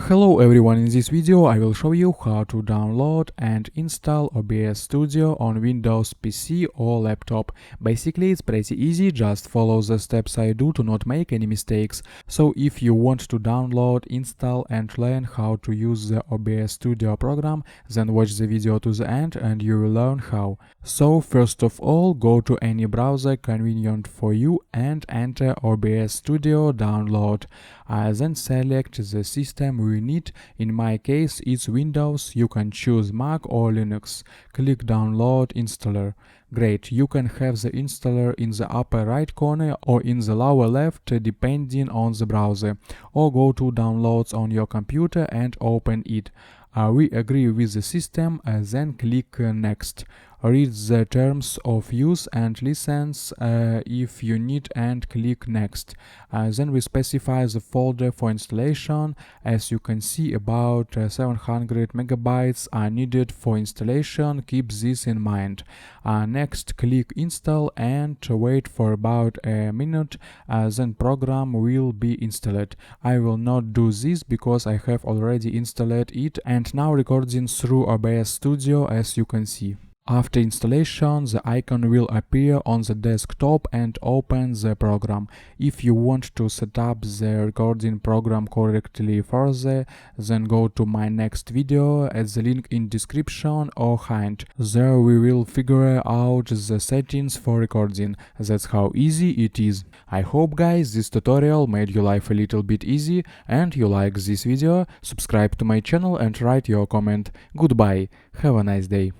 Hello everyone, in this video I will show you how to download and install OBS Studio on Windows PC or laptop. Basically it's pretty easy, just follow the steps I do to not make any mistakes. So if you want to download, install and learn how to use the OBS Studio program, then watch the video to the end and you will learn how. So first of all, go to any browser convenient for you and enter OBS Studio download. Then select the system we need. In my case it's Windows, you can choose Mac or Linux. Click download installer. Great, you can have the installer in the upper right corner or in the lower left depending on the browser, or go to downloads on your computer and open it. We agree with the system, then click next. Read the terms of use and license if you need and click next. Then we specify the folder for installation. As you can see, about 700 megabytes are needed for installation. Keep this in mind. Next, click install and wait for about a minute. Then program will be installed. I will not do this because I have already installed it and now recording through OBS Studio, as you can see. After installation, the icon will appear on the desktop and open the program. If you want to set up the recording program correctly further, then go to my next video at the link in description or hint. There we will figure out the settings for recording. That's how easy it is. I hope guys this tutorial made your life a little bit easy and you like this video. Subscribe to my channel and write your comment. Goodbye. Have a nice day.